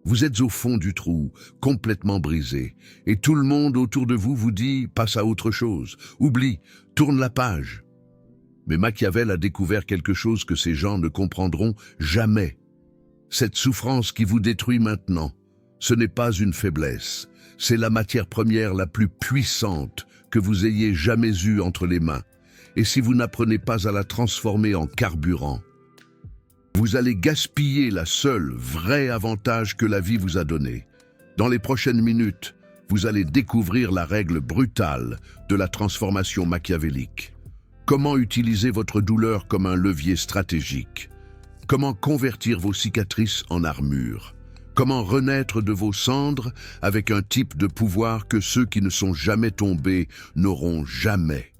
Vous êtes au fond du trou, complètement brisé, et tout le monde autour de vous vous dit « passe à autre chose, oublie, tourne la page ». Mais Machiavel a découvert quelque chose que ces gens ne comprendront jamais. Cette souffrance qui vous détruit maintenant, ce n'est pas une faiblesse, c'est la matière première la plus puissante que vous ayez jamais eue entre les mains. Et si vous n'apprenez pas à la transformer en carburant, vous allez gaspiller la seule vraie avantage que la vie vous a donné. Dans les prochaines minutes, vous allez découvrir la règle brutale de la transformation machiavélique. Comment utiliser votre douleur comme un levier stratégique? Comment convertir vos cicatrices en armure? Comment renaître de vos cendres avec un type de pouvoir que ceux qui ne sont jamais tombés n'auront jamais?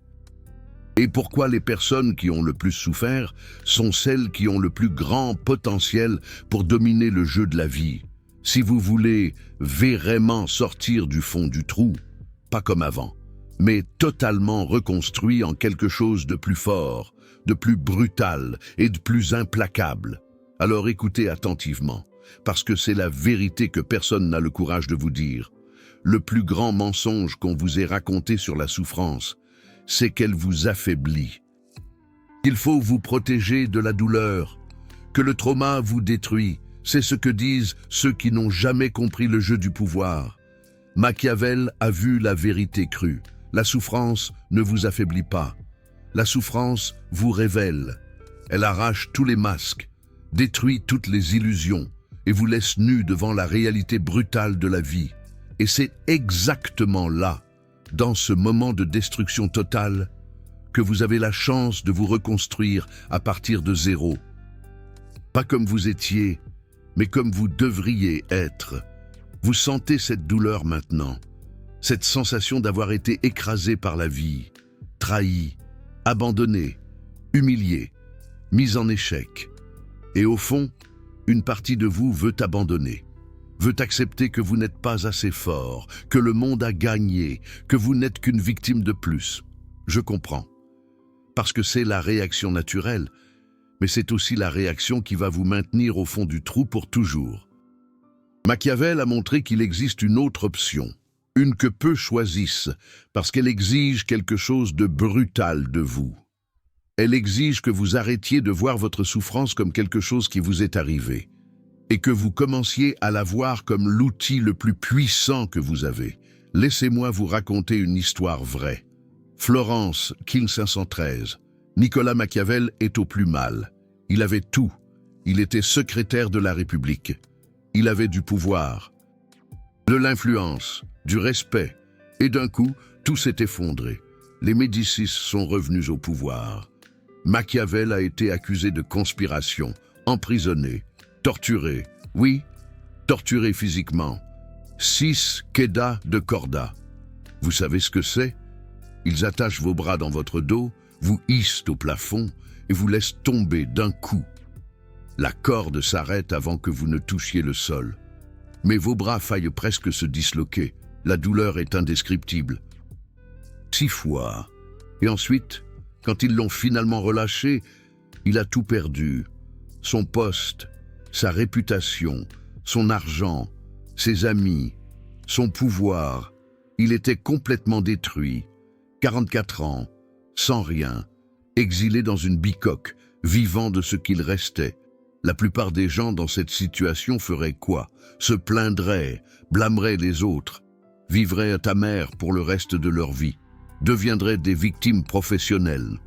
Et pourquoi les personnes qui ont le plus souffert sont celles qui ont le plus grand potentiel pour dominer le jeu de la vie? Si vous voulez vraiment sortir du fond du trou, pas comme avant, mais totalement reconstruit en quelque chose de plus fort, de plus brutal et de plus implacable, alors écoutez attentivement, parce que c'est la vérité que personne n'a le courage de vous dire. Le plus grand mensonge qu'on vous ait raconté sur la souffrance, c'est qu'elle vous affaiblit. Il faut vous protéger de la douleur, que le trauma vous détruit. C'est ce que disent ceux qui n'ont jamais compris le jeu du pouvoir. Machiavel a vu la vérité crue. La souffrance ne vous affaiblit pas. La souffrance vous révèle. Elle arrache tous les masques, détruit toutes les illusions et vous laisse nus devant la réalité brutale de la vie. Et c'est exactement là, dans ce moment de destruction totale, que vous avez la chance de vous reconstruire à partir de zéro. Pas comme vous étiez, mais comme vous devriez être. Vous sentez cette douleur maintenant, cette sensation d'avoir été écrasé par la vie, trahi, abandonné, humilié, mis en échec. Et au fond, une partie de vous veut abandonner, veut accepter que vous n'êtes pas assez fort, que le monde a gagné, que vous n'êtes qu'une victime de plus. Je comprends, parce que c'est la réaction naturelle, mais c'est aussi la réaction qui va vous maintenir au fond du trou pour toujours. Machiavel a montré qu'il existe une autre option, une que peu choisissent, parce qu'elle exige quelque chose de brutal de vous. Elle exige que vous arrêtiez de voir votre souffrance comme quelque chose qui vous est arrivé, et que vous commenciez à la voir comme l'outil le plus puissant que vous avez. Laissez-moi vous raconter une histoire vraie. Florence, 1513. Nicolas Machiavel est au plus mal. Il avait tout. Il était secrétaire de la République. Il avait du pouvoir, de l'influence, du respect. Et d'un coup, tout s'est effondré. Les Médicis sont revenus au pouvoir. Machiavel a été accusé de conspiration, emprisonné, torturé. Oui, torturé physiquement. 6 quedas de corda. Vous savez ce que c'est? Ils attachent vos bras dans votre dos, vous hissent au plafond et vous laissent tomber d'un coup. La corde s'arrête avant que vous ne touchiez le sol. Mais vos bras faillent presque se disloquer. La douleur est indescriptible. 6 fois. Et ensuite, quand ils l'ont finalement relâché, il a tout perdu. Son poste, sa réputation, son argent, ses amis, son pouvoir. Il était complètement détruit. 44 ans, sans rien, exilé dans une bicoque, vivant de ce qu'il restait. La plupart des gens dans cette situation feraient quoi? Se plaindraient, blâmeraient les autres, vivraient amers pour le reste de leur vie, deviendraient des victimes professionnelles.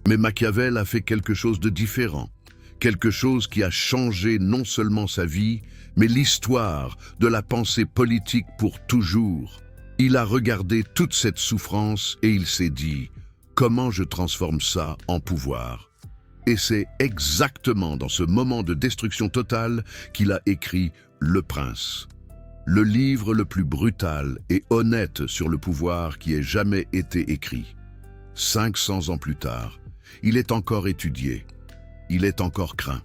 Mais Machiavel a fait quelque chose de différent, quelque chose qui a changé non seulement sa vie, mais l'histoire de la pensée politique pour toujours. Il a regardé toute cette souffrance et il s'est dit « Comment je transforme ça en pouvoir ?» Et c'est exactement dans ce moment de destruction totale qu'il a écrit Le Prince, le livre le plus brutal et honnête sur le pouvoir qui ait jamais été écrit. 500 ans plus tard, il est encore étudié, il est encore craint.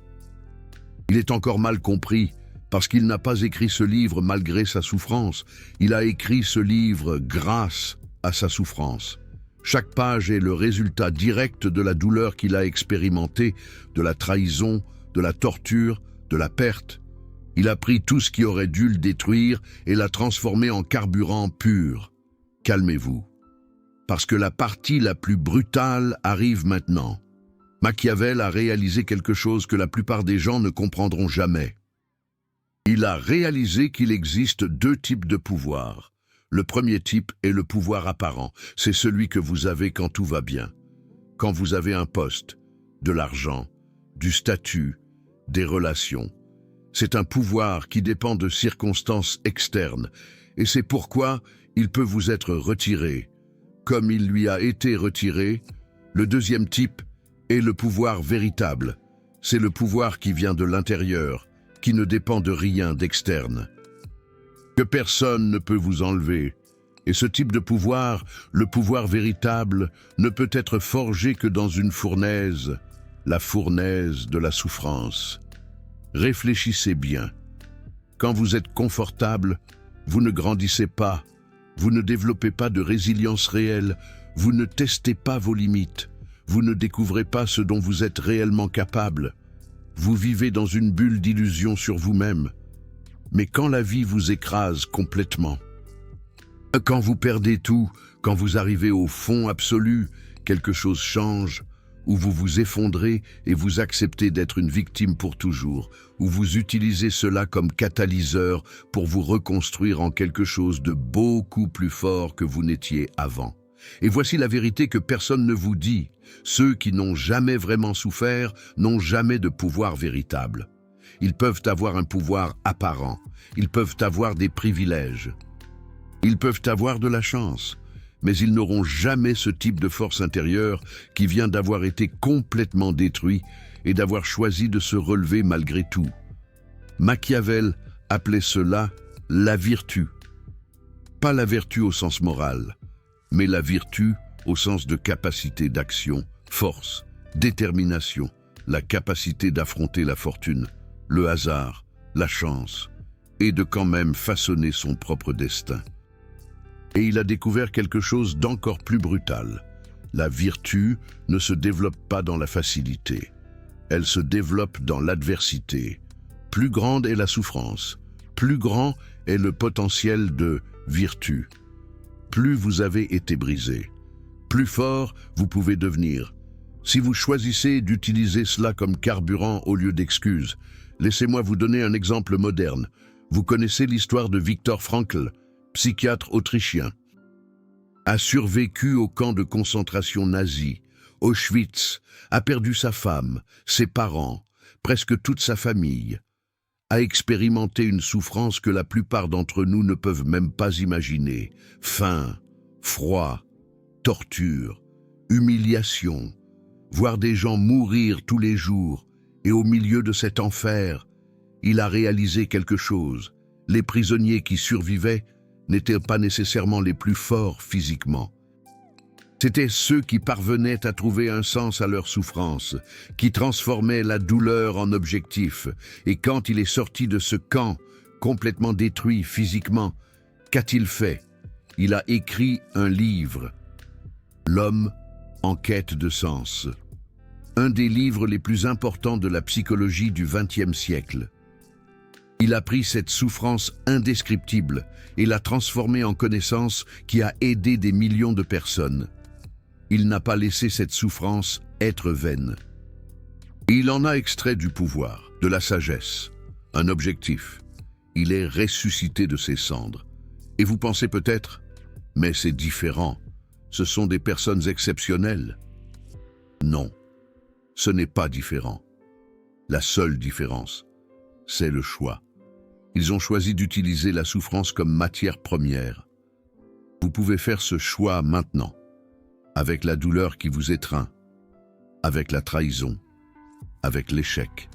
Il est encore mal compris parce qu'il n'a pas écrit ce livre malgré sa souffrance. Il a écrit ce livre grâce à sa souffrance. Chaque page est le résultat direct de la douleur qu'il a expérimentée, de la trahison, de la torture, de la perte. Il a pris tout ce qui aurait dû le détruire et l'a transformé en carburant pur. Calmez-vous, parce que la partie la plus brutale arrive maintenant. Machiavel a réalisé quelque chose que la plupart des gens ne comprendront jamais. Il a réalisé qu'il existe deux types de pouvoir. Le premier type est le pouvoir apparent. C'est celui que vous avez quand tout va bien. Quand vous avez un poste, de l'argent, du statut, des relations. C'est un pouvoir qui dépend de circonstances externes. Et c'est pourquoi il peut vous être retiré. Comme il lui a été retiré, le deuxième type est le pouvoir véritable. C'est le pouvoir qui vient de l'intérieur, qui ne dépend de rien d'externe, que personne ne peut vous enlever. Et ce type de pouvoir, le pouvoir véritable, ne peut être forgé que dans une fournaise, la fournaise de la souffrance. Réfléchissez bien. Quand vous êtes confortable, vous ne grandissez pas, vous ne développez pas de résilience réelle, vous ne testez pas vos limites, vous ne découvrez pas ce dont vous êtes réellement capable. Vous vivez dans une bulle d'illusion sur vous-même. Mais quand la vie vous écrase complètement, quand vous perdez tout, quand vous arrivez au fond absolu, quelque chose change, où vous vous effondrez et vous acceptez d'être une victime pour toujours, où vous utilisez cela comme catalyseur pour vous reconstruire en quelque chose de beaucoup plus fort que vous n'étiez avant. Et voici la vérité que personne ne vous dit. Ceux qui n'ont jamais vraiment souffert n'ont jamais de pouvoir véritable. Ils peuvent avoir un pouvoir apparent, ils peuvent avoir des privilèges, ils peuvent avoir de la chance, mais ils n'auront jamais ce type de force intérieure qui vient d'avoir été complètement détruit et d'avoir choisi de se relever malgré tout. Machiavel appelait cela la vertu. Pas la vertu au sens moral, mais la vertu au sens de capacité d'action, force, détermination, la capacité d'affronter la fortune, le hasard, la chance, et de quand même façonner son propre destin. Et il a découvert quelque chose d'encore plus brutal. La vertu ne se développe pas dans la facilité. Elle se développe dans l'adversité. Plus grande est la souffrance, plus grand est le potentiel de vertu. Plus vous avez été brisé, plus fort vous pouvez devenir. Si vous choisissez d'utiliser cela comme carburant au lieu d'excuses, laissez-moi vous donner un exemple moderne. Vous connaissez l'histoire de Viktor Frankl, psychiatre autrichien. A survécu au camp de concentration nazi, Auschwitz, a perdu sa femme, ses parents, presque toute sa famille, a expérimenté une souffrance que la plupart d'entre nous ne peuvent même pas imaginer. Faim, froid, torture, humiliation, voir des gens mourir tous les jours, et au milieu de cet enfer, il a réalisé quelque chose. Les prisonniers qui survivaient n'étaient pas nécessairement les plus forts physiquement. C'étaient ceux qui parvenaient à trouver un sens à leur souffrance, qui transformaient la douleur en objectif. Et quand il est sorti de ce camp, complètement détruit physiquement, qu'a-t-il fait? Il a écrit un livre, L'homme en quête de sens. Un des livres les plus importants de la psychologie du XXe siècle. Il a pris cette souffrance indescriptible et l'a transformée en connaissance qui a aidé des millions de personnes. Il n'a pas laissé cette souffrance être vaine. Il en a extrait du pouvoir, de la sagesse, un objectif. Il est ressuscité de ses cendres. Et vous pensez peut-être, mais c'est différent. Ce sont des personnes exceptionnelles. Non, ce n'est pas différent. La seule différence, c'est le choix. Ils ont choisi d'utiliser la souffrance comme matière première. Vous pouvez faire ce choix maintenant, avec la douleur qui vous étreint, avec la trahison, avec l'échec,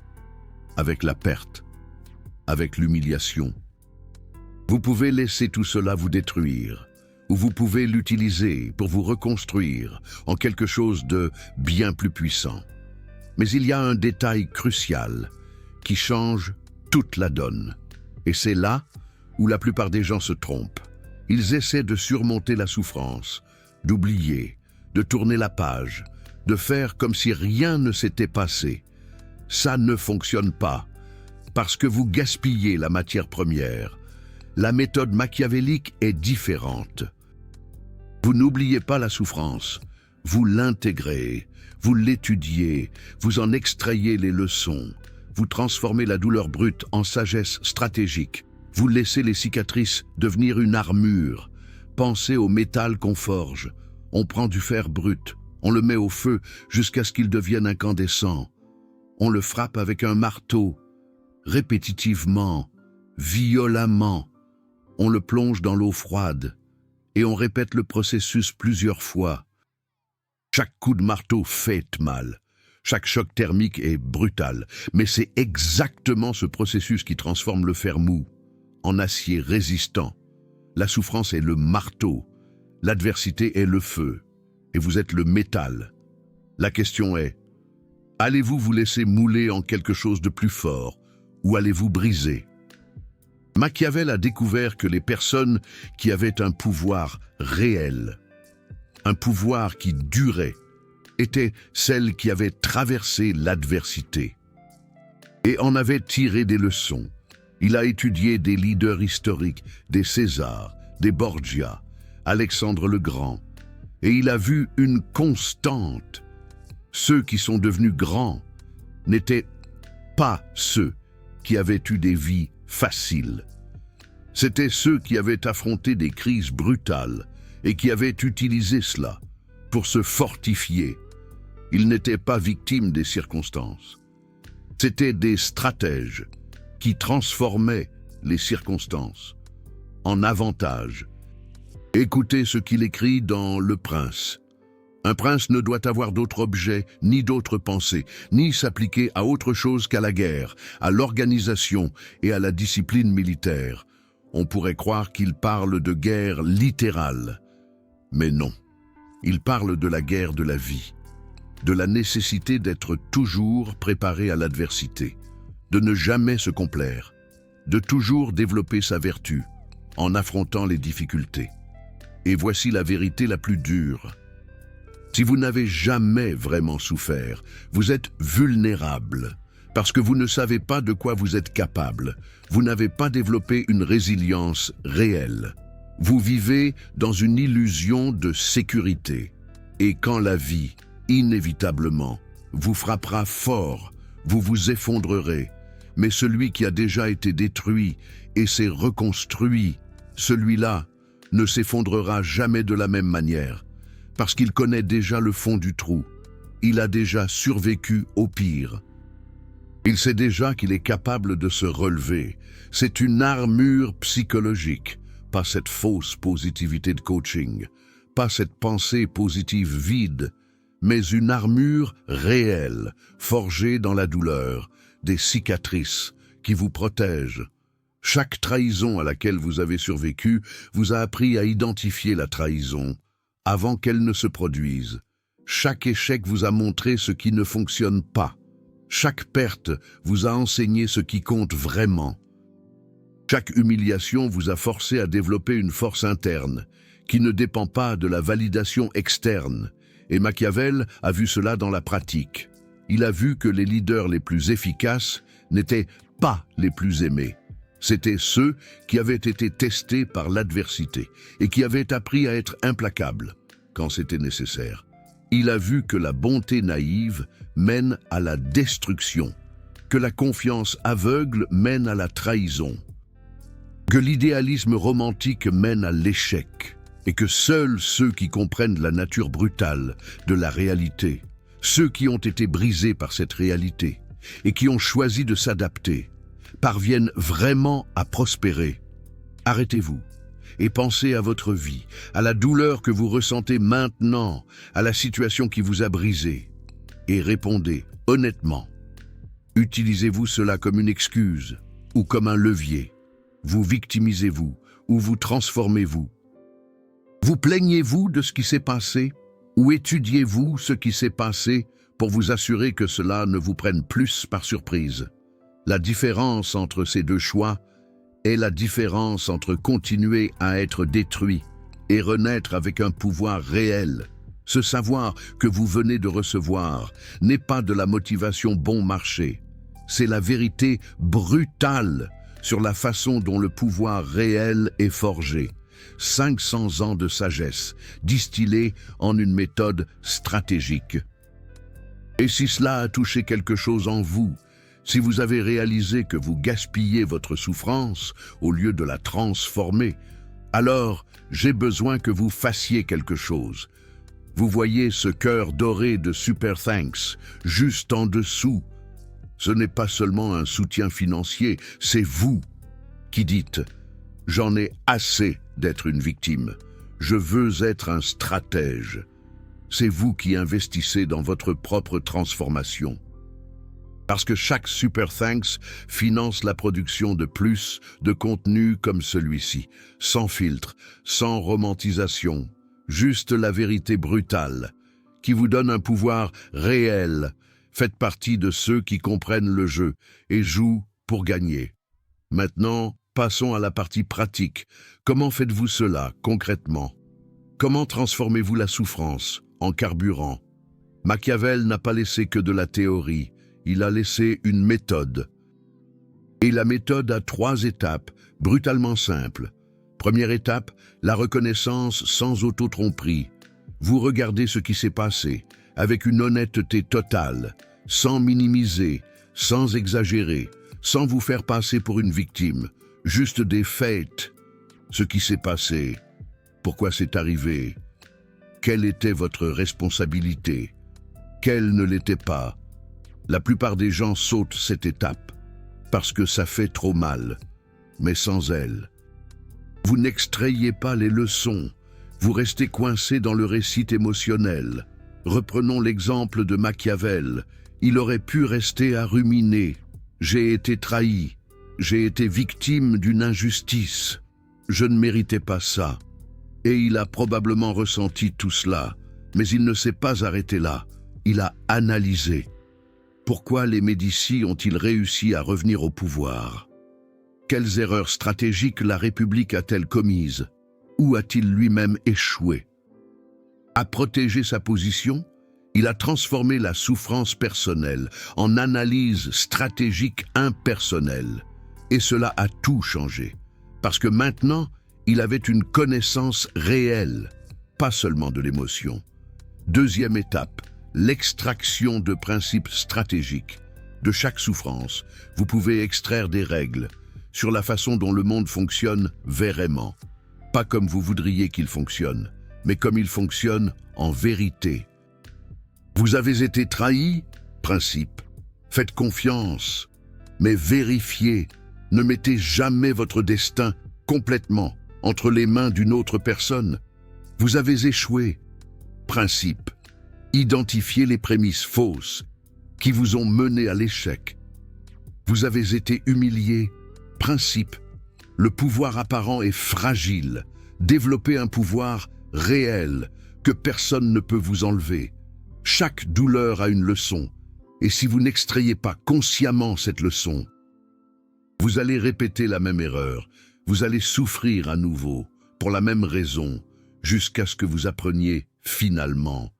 avec la perte, avec l'humiliation. Vous pouvez laisser tout cela vous détruire, ou vous pouvez l'utiliser pour vous reconstruire en quelque chose de bien plus puissant. Mais il y a un détail crucial qui change toute la donne. Et c'est là où la plupart des gens se trompent. Ils essaient de surmonter la souffrance, d'oublier, de tourner la page, de faire comme si rien ne s'était passé. Ça ne fonctionne pas. parce que vous gaspillez la matière première. La méthode machiavélique est différente. Vous n'oubliez pas la souffrance, vous l'intégrez, vous l'étudiez, vous en extrayez les leçons, vous transformez la douleur brute en sagesse stratégique, vous laissez les cicatrices devenir une armure. Pensez au métal qu'on forge. On prend du fer brut, on le met au feu jusqu'à ce qu'il devienne incandescent. On le frappe avec un marteau, répétitivement, violemment. On le plonge dans l'eau froide et on répète le processus plusieurs fois. Chaque coup de marteau fait mal. Chaque choc thermique est brutal, mais c'est exactement ce processus qui transforme le fer mou en acier résistant. La souffrance est le marteau, l'adversité est le feu, et vous êtes le métal. La question est, allez-vous vous laisser mouler en quelque chose de plus fort, ou allez-vous briser? Machiavel a découvert que les personnes qui avaient un pouvoir réel, un pouvoir qui durait, étaient celles qui avaient traversé l'adversité et en avaient tiré des leçons. Il a étudié des leaders historiques, des Césars, des Borgia, Alexandre le Grand, et il a vu une constante. Ceux qui sont devenus grands n'étaient pas ceux qui avaient eu des vies faciles. C'étaient ceux qui avaient affronté des crises brutales et qui avaient utilisé cela pour se fortifier. Ils n'étaient pas victimes des circonstances. C'étaient des stratèges qui transformaient les circonstances en avantages. Écoutez ce qu'il écrit dans Le Prince. Un prince ne doit avoir d'autre objet, ni d'autre pensée, ni s'appliquer à autre chose qu'à la guerre, à l'organisation et à la discipline militaire. On pourrait croire qu'il parle de guerre littérale. Mais non, il parle de la guerre de la vie, de la nécessité d'être toujours préparé à l'adversité, de ne jamais se complaire, de toujours développer sa vertu en affrontant les difficultés. Et voici la vérité la plus dure. Si vous n'avez jamais vraiment souffert, vous êtes vulnérable, parce que vous ne savez pas de quoi vous êtes capable. Vous n'avez pas développé une résilience réelle. Vous vivez dans une illusion de sécurité. Et quand la vie, inévitablement, vous frappera fort, vous vous effondrerez. Mais celui qui a déjà été détruit et s'est reconstruit, celui-là ne s'effondrera jamais de la même manière, parce qu'il connaît déjà le fond du trou. Il a déjà survécu au pire. Il sait déjà qu'il est capable de se relever. C'est une armure psychologique, pas cette fausse positivité de coaching, pas cette pensée positive vide, mais une armure réelle, forgée dans la douleur, des cicatrices qui vous protègent. Chaque trahison à laquelle vous avez survécu vous a appris à identifier la trahison avant qu'elle ne se produise. Chaque échec vous a montré ce qui ne fonctionne pas. Chaque perte vous a enseigné ce qui compte vraiment. Chaque humiliation vous a forcé à développer une force interne qui ne dépend pas de la validation externe. Et Machiavel a vu cela dans la pratique. Il a vu que les leaders les plus efficaces n'étaient pas les plus aimés. C'étaient ceux qui avaient été testés par l'adversité et qui avaient appris à être implacables quand c'était nécessaire. Il a vu que la bonté naïve mène à la destruction, que la confiance aveugle mène à la trahison, que l'idéalisme romantique mène à l'échec, et que seuls ceux qui comprennent la nature brutale de la réalité, ceux qui ont été brisés par cette réalité et qui ont choisi de s'adapter, parviennent vraiment à prospérer. Arrêtez-vous et pensez à votre vie, à la douleur que vous ressentez maintenant, à la situation qui vous a brisé, et répondez honnêtement. Utilisez-vous cela comme une excuse ou comme un levier? Vous victimisez-vous ou vous transformez-vous? Vous plaignez-vous de ce qui s'est passé ou étudiez-vous ce qui s'est passé pour vous assurer que cela ne vous prenne plus par surprise? La différence entre ces deux choix est la différence entre continuer à être détruit et renaître avec un pouvoir réel. Ce savoir que vous venez de recevoir n'est pas de la motivation bon marché. c'est la vérité brutale sur la façon dont le pouvoir réel est forgé. 500 ans de sagesse, distillés en une méthode stratégique. Et si cela a touché quelque chose en vous, si vous avez réalisé que vous gaspillez votre souffrance au lieu de la transformer, alors j'ai besoin que vous fassiez quelque chose. Vous voyez ce cœur doré de Super Thanks, juste en dessous. Ce n'est pas seulement un soutien financier, c'est vous qui dites « J'en ai assez d'être une victime. Je veux être un stratège. » C'est vous qui investissez dans votre propre transformation. Parce que chaque Super Thanks finance la production de plus de contenu comme celui-ci, sans filtre, sans romantisation, juste la vérité brutale, qui vous donne un pouvoir réel. Faites partie de ceux qui comprennent le jeu et jouent pour gagner. Maintenant, passons à la partie pratique. Comment faites-vous cela concrètement? Comment transformez-vous la souffrance en carburant? Machiavel n'a pas laissé que de la théorie, il a laissé une méthode. Et la méthode a 3 étapes, brutalement simples. Première étape, la reconnaissance sans auto-tromperie. Vous regardez ce qui s'est passé, avec une honnêteté totale, sans minimiser, sans exagérer, sans vous faire passer pour une victime, juste des faits. Ce qui s'est passé, pourquoi c'est arrivé, quelle était votre responsabilité, quelle ne l'était pas. La plupart des gens sautent cette étape, parce que ça fait trop mal, mais sans elle. Vous n'extrayez pas les leçons, vous restez coincé dans le récit émotionnel. Reprenons l'exemple de Machiavel, il aurait pu rester à ruminer. J'ai été trahi, j'ai été victime d'une injustice, je ne méritais pas ça. Et il a probablement ressenti tout cela, mais il ne s'est pas arrêté là, il a analysé. Pourquoi les Médicis ont-ils réussi à revenir au pouvoir? Quelles erreurs stratégiques la République a-t-elle commises? Où a-t-il lui-même échoué? À protéger sa position, il a transformé la souffrance personnelle en analyse stratégique impersonnelle. Et cela a tout changé. Parce que maintenant, il avait une connaissance réelle, pas seulement de l'émotion. Deuxième étape, l'extraction de principes stratégiques. De chaque souffrance, vous pouvez extraire des règles sur la façon dont le monde fonctionne vraiment. Pas comme vous voudriez qu'il fonctionne, mais comme il fonctionne en vérité. Vous avez été trahi? Principe. Faites confiance, mais vérifiez. Ne mettez jamais votre destin complètement entre les mains d'une autre personne. Vous avez échoué. Principe. Identifiez les prémices fausses qui vous ont mené à l'échec. Vous avez été humilié. Principe. Le pouvoir apparent est fragile. Développez un pouvoir réel que personne ne peut vous enlever. Chaque douleur a une leçon, et si vous n'extrayez pas consciemment cette leçon, vous allez répéter la même erreur, vous allez souffrir à nouveau, pour la même raison, jusqu'à ce que vous appreniez finalement,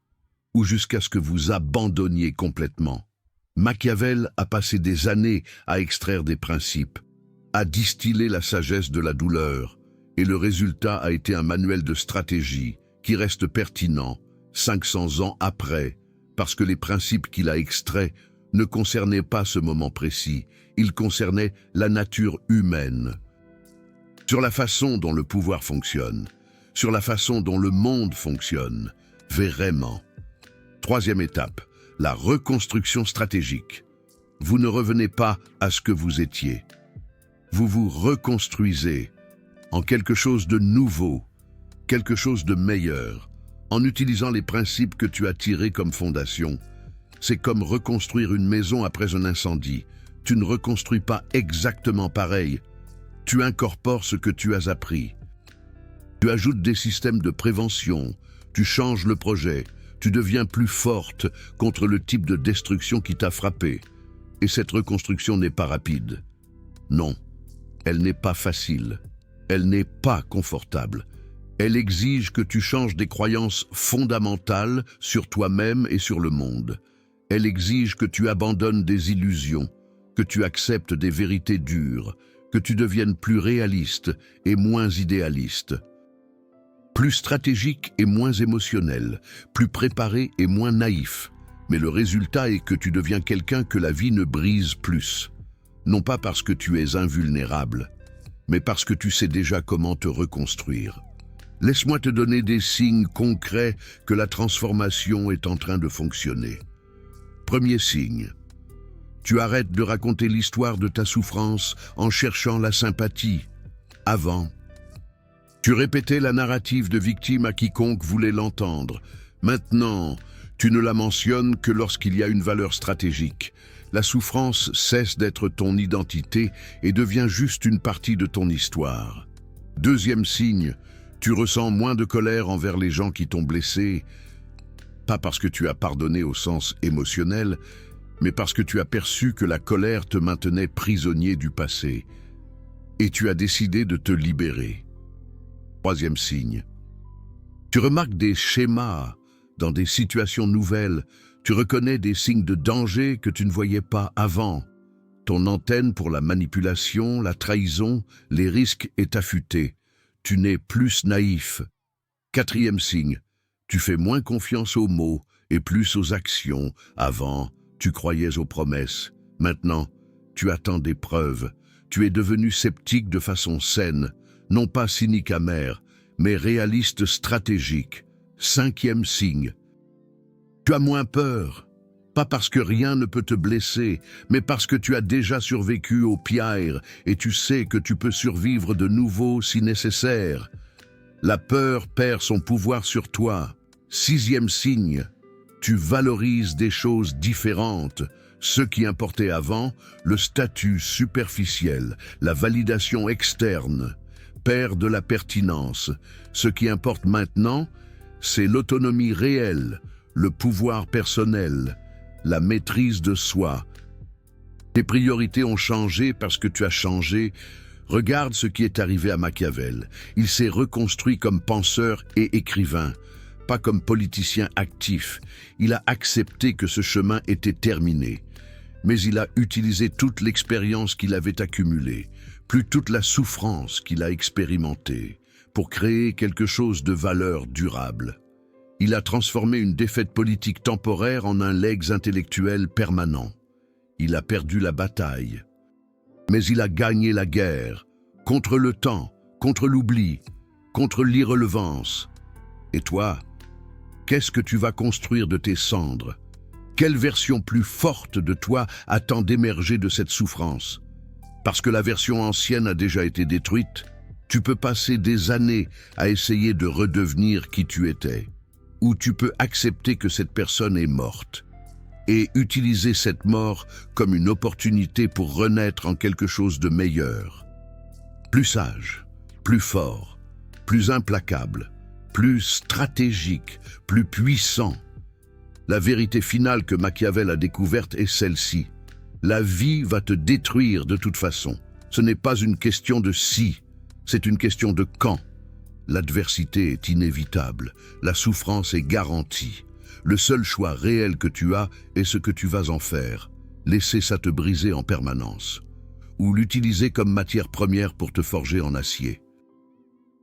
ou jusqu'à ce que vous abandonniez complètement. Machiavel a passé des années à extraire des principes, à distiller la sagesse de la douleur, et le résultat a été un manuel de stratégie qui reste pertinent 500 ans après, parce que les principes qu'il a extraits ne concernaient pas ce moment précis, ils concernaient la nature humaine. Sur la façon dont le pouvoir fonctionne, sur la façon dont le monde fonctionne, vraiment. Troisième étape, la reconstruction stratégique. Vous ne revenez pas à ce que vous étiez. Vous vous reconstruisez en quelque chose de nouveau, quelque chose de meilleur, en utilisant les principes que tu as tirés comme fondation. C'est comme reconstruire une maison après un incendie. Tu ne reconstruis pas exactement pareil. Tu incorpores ce que tu as appris. Tu ajoutes des systèmes de prévention. Tu changes le projet. Tu deviens plus forte contre le type de destruction qui t'a frappé. Et cette reconstruction n'est pas rapide. Non, elle n'est pas facile. Elle n'est pas confortable. Elle exige que tu changes des croyances fondamentales sur toi-même et sur le monde. Elle exige que tu abandonnes des illusions, que tu acceptes des vérités dures, que tu deviennes plus réaliste et moins idéaliste, plus stratégique et moins émotionnel, plus préparé et moins naïf. Mais le résultat est que tu deviens quelqu'un que la vie ne brise plus. Non pas parce que tu es invulnérable, mais parce que tu sais déjà comment te reconstruire. Laisse-moi te donner des signes concrets que la transformation est en train de fonctionner. Premier signe. Tu arrêtes de raconter l'histoire de ta souffrance en cherchant la sympathie. Avant, tu répétais la narrative de victime à quiconque voulait l'entendre. Maintenant, tu ne la mentionnes que lorsqu'il y a une valeur stratégique. La souffrance cesse d'être ton identité et devient juste une partie de ton histoire. Deuxième signe, tu ressens moins de colère envers les gens qui t'ont blessé, pas parce que tu as pardonné au sens émotionnel, mais parce que tu as perçu que la colère te maintenait prisonnier du passé, et tu as décidé de te libérer. Troisième signe, tu remarques des schémas dans des situations nouvelles, tu reconnais des signes de danger que tu ne voyais pas avant. Ton antenne pour la manipulation, la trahison, les risques est affûtée. Tu n'es plus naïf. Quatrième signe, tu fais moins confiance aux mots et plus aux actions. Avant, tu croyais aux promesses. Maintenant, tu attends des preuves. Tu es devenu sceptique de façon saine, non pas cynique amer, mais réaliste stratégique. Cinquième signe, tu as moins peur, pas parce que rien ne peut te blesser, mais parce que tu as déjà survécu au pire et tu sais que tu peux survivre de nouveau si nécessaire. La peur perd son pouvoir sur toi. Sixième signe, tu valorises des choses différentes. Ce qui importait avant, le statut superficiel, la validation externe, perd de la pertinence. Ce qui importe maintenant, c'est l'autonomie réelle, le pouvoir personnel, la maîtrise de soi. Tes priorités ont changé parce que tu as changé. Regarde ce qui est arrivé à Machiavel. Il s'est reconstruit comme penseur et écrivain, pas comme politicien actif. Il a accepté que ce chemin était terminé. Mais il a utilisé toute l'expérience qu'il avait accumulée, plus toute la souffrance qu'il a expérimentée, pour créer quelque chose de valeur durable. Il a transformé une défaite politique temporaire en un legs intellectuel permanent. Il a perdu la bataille, mais il a gagné la guerre, contre le temps, contre l'oubli, contre l'irrelevance. Et toi, qu'est-ce que tu vas construire de tes cendres? Quelle version plus forte de toi attend d'émerger de cette souffrance? Parce que la version ancienne a déjà été détruite, tu peux passer des années à essayer de redevenir qui tu étais. Ou tu peux accepter que cette personne est morte et utiliser cette mort comme une opportunité pour renaître en quelque chose de meilleur. Plus sage, plus fort, plus implacable, plus stratégique, plus puissant. La vérité finale que Machiavel a découverte est celle-ci. La vie va te détruire de toute façon. Ce n'est pas une question de si, c'est une question de quand. L'adversité est inévitable, la souffrance est garantie. Le seul choix réel que tu as est ce que tu vas en faire. Laisser ça te briser en permanence. Ou l'utiliser comme matière première pour te forger en acier.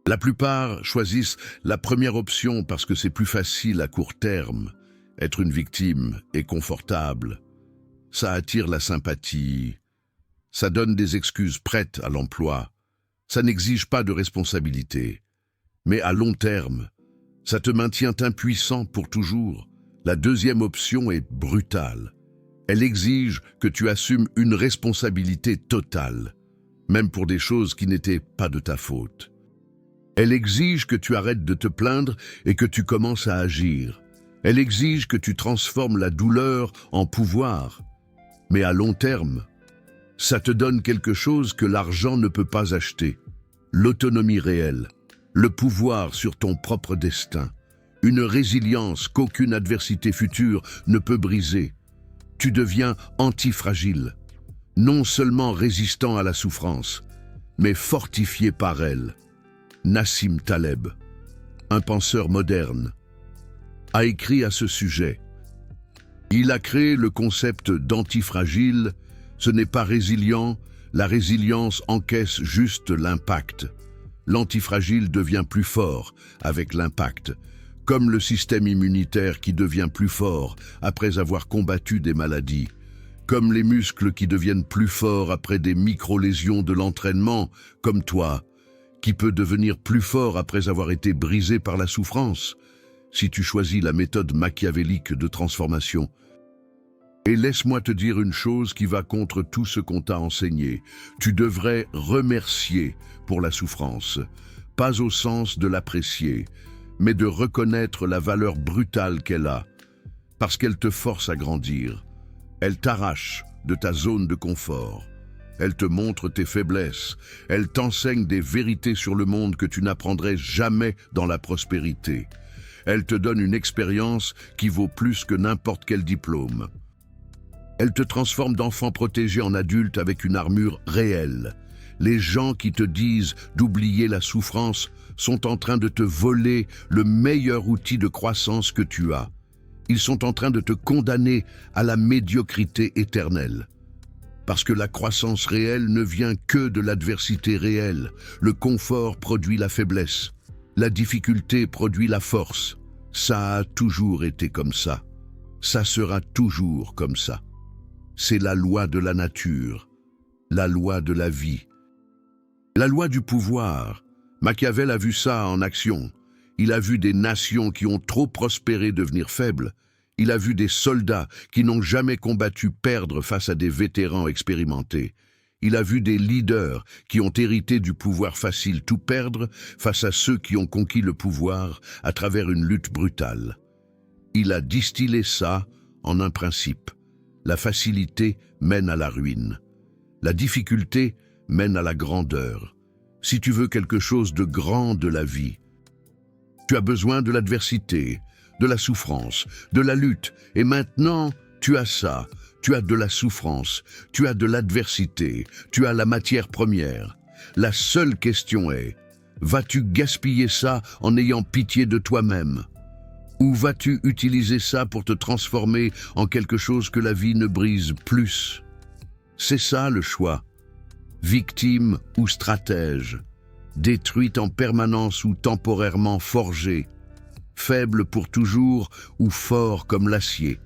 La plupart choisissent la première option parce que c'est plus facile à court terme. Être une victime est confortable. Ça attire la sympathie. Ça donne des excuses prêtes à l'emploi. Ça n'exige pas de responsabilité. Mais à long terme, ça te maintient impuissant pour toujours. La deuxième option est brutale. Elle exige que tu assumes une responsabilité totale, même pour des choses qui n'étaient pas de ta faute. Elle exige que tu arrêtes de te plaindre et que tu commences à agir. Elle exige que tu transformes la douleur en pouvoir. Mais à long terme, ça te donne quelque chose que l'argent ne peut pas acheter. L'autonomie réelle. Le pouvoir sur ton propre destin, une résilience qu'aucune adversité future ne peut briser. Tu deviens antifragile, non seulement résistant à la souffrance, mais fortifié par elle. Nassim Taleb, un penseur moderne, a écrit à ce sujet. Il a créé le concept d'antifragile Ce n'est pas résilient, la résilience encaisse juste l'impact. L'antifragile devient plus fort avec l'impact, comme le système immunitaire qui devient plus fort après avoir combattu des maladies, comme les muscles qui deviennent plus forts après des micro-lésions de l'entraînement, comme toi, qui peut devenir plus fort après avoir été brisé par la souffrance, si tu choisis la méthode machiavélique de transformation. Et laisse-moi te dire une chose qui va contre tout ce qu'on t'a enseigné. Tu devrais remercier pour la souffrance, pas au sens de l'apprécier, mais de reconnaître la valeur brutale qu'elle a, parce qu'elle te force à grandir. Elle t'arrache de ta zone de confort. Elle te montre tes faiblesses. Elle t'enseigne des vérités sur le monde que tu n'apprendrais jamais dans la prospérité. Elle te donne une expérience qui vaut plus que n'importe quel diplôme. Elle te transforme d'enfant protégé en adulte avec une armure réelle. Les gens qui te disent d'oublier la souffrance sont en train de te voler le meilleur outil de croissance que tu as. Ils sont en train de te condamner à la médiocrité éternelle. Parce que la croissance réelle ne vient que de l'adversité réelle. Le confort produit la faiblesse. La difficulté produit la force. Ça a toujours été comme ça. Ça sera toujours comme ça. C'est la loi de la nature, la loi de la vie. La loi du pouvoir. Machiavel a vu ça en action. Il a vu des nations qui ont trop prospéré devenir faibles. Il a vu des soldats qui n'ont jamais combattu perdre face à des vétérans expérimentés. Il a vu des leaders qui ont hérité du pouvoir facile tout perdre face à ceux qui ont conquis le pouvoir à travers une lutte brutale. Il a distillé ça en un principe. La facilité mène à la ruine. La difficulté mène à la grandeur. Si tu veux quelque chose de grand de la vie, tu as besoin de l'adversité, de la souffrance, de la lutte. Et maintenant, tu as ça. Tu as de la souffrance, tu as de l'adversité, tu as la matière première. La seule question est, vas-tu gaspiller ça en ayant pitié de toi-même ? Ou vas-tu utiliser ça pour te transformer en quelque chose que la vie ne brise plus? C'est ça le choix. Victime ou stratège, détruite en permanence ou temporairement forgée, faible pour toujours ou fort comme l'acier.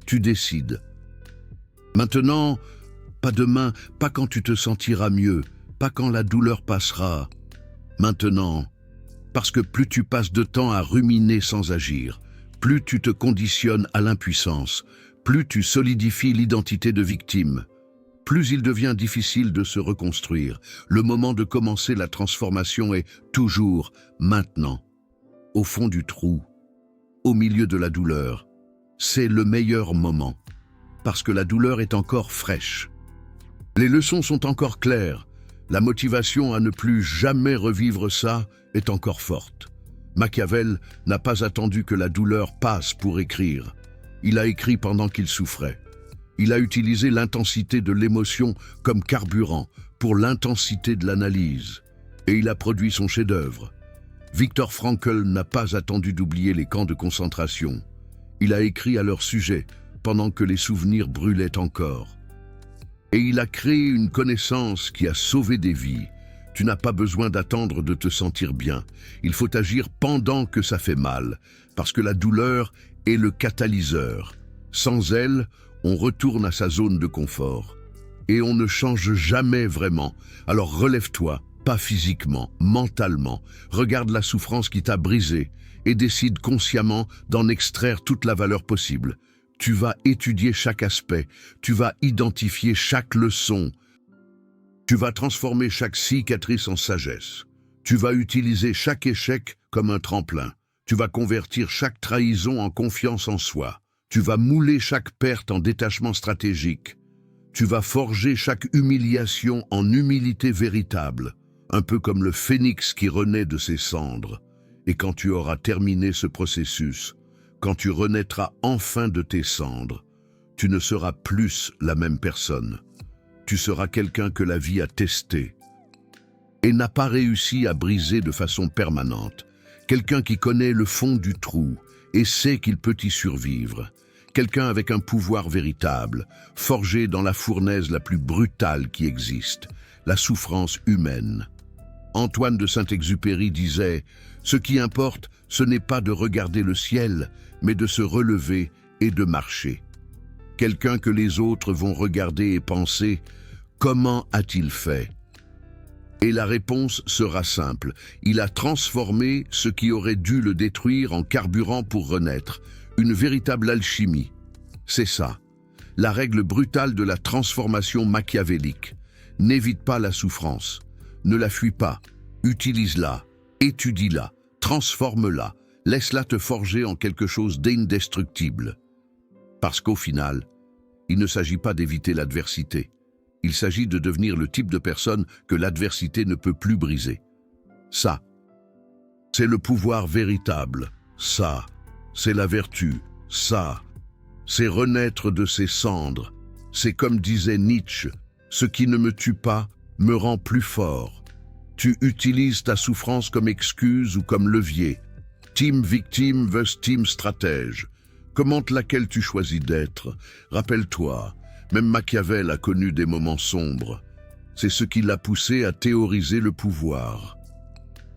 Tu décides. Maintenant, pas demain, pas quand tu te sentiras mieux, pas quand la douleur passera. Maintenant, parce que plus tu passes de temps à ruminer sans agir, plus tu te conditionnes à l'impuissance, plus tu solidifies l'identité de victime, plus il devient difficile de se reconstruire. Le moment de commencer la transformation est toujours maintenant, au fond du trou, au milieu de la douleur. C'est le meilleur moment, parce que la douleur est encore fraîche. Les leçons sont encore claires. La motivation à ne plus jamais revivre ça est encore forte. Machiavel n'a pas attendu que la douleur passe pour écrire. Il a écrit pendant qu'il souffrait. Il a utilisé l'intensité de l'émotion comme carburant pour l'intensité de l'analyse. Et il a produit son chef-d'œuvre. Viktor Frankl n'a pas attendu d'oublier les camps de concentration. Il a écrit à leur sujet pendant que les souvenirs brûlaient encore. Et il a créé une connaissance qui a sauvé des vies. Tu n'as pas besoin d'attendre de te sentir bien. Il faut agir pendant que ça fait mal, parce que la douleur est le catalyseur. Sans elle, on retourne à sa zone de confort. Et on ne change jamais vraiment. Alors relève-toi, pas physiquement, mentalement. Regarde la souffrance qui t'a brisé et décide consciemment d'en extraire toute la valeur possible. Tu vas étudier chaque aspect, tu vas identifier chaque leçon. Tu vas transformer chaque cicatrice en sagesse. Tu vas utiliser chaque échec comme un tremplin. Tu vas convertir chaque trahison en confiance en soi. Tu vas mouler chaque perte en détachement stratégique. Tu vas forger chaque humiliation en humilité véritable, un peu comme le phénix qui renaît de ses cendres. Et quand tu auras terminé ce processus, quand tu renaîtras enfin de tes cendres, tu ne seras plus la même personne. Tu seras quelqu'un que la vie a testé et n'a pas réussi à briser de façon permanente. Quelqu'un qui connaît le fond du trou et sait qu'il peut y survivre. quelqu'un avec un pouvoir véritable, forgé dans la fournaise la plus brutale qui existe, la souffrance humaine. Antoine de Saint-Exupéry disait « Ce qui importe, ce n'est pas de regarder le ciel, mais de se relever et de marcher. » Quelqu'un que les autres vont regarder et penser « Comment a-t-il fait ?» Et la réponse sera simple. Il a transformé ce qui aurait dû le détruire en carburant pour renaître. Une véritable alchimie. C'est ça, la règle brutale de la transformation machiavélique. N'évite pas la souffrance, ne la fuis pas, utilise-la, étudie-la, transforme-la, laisse-la te forger en quelque chose d'indestructible. Parce qu'au final, il ne s'agit pas d'éviter l'adversité. Il s'agit de devenir le type de personne que l'adversité ne peut plus briser. Ça, c'est le pouvoir véritable. Ça, c'est la vertu. Ça, c'est renaître de ses cendres. C'est comme disait Nietzsche, ce qui ne me tue pas me rend plus fort. Tu utilises ta souffrance comme excuse ou comme levier. Team victime vs team stratège. Commente laquelle tu choisis d'être. Rappelle-toi, même Machiavel a connu des moments sombres. C'est ce qui l'a poussé à théoriser le pouvoir.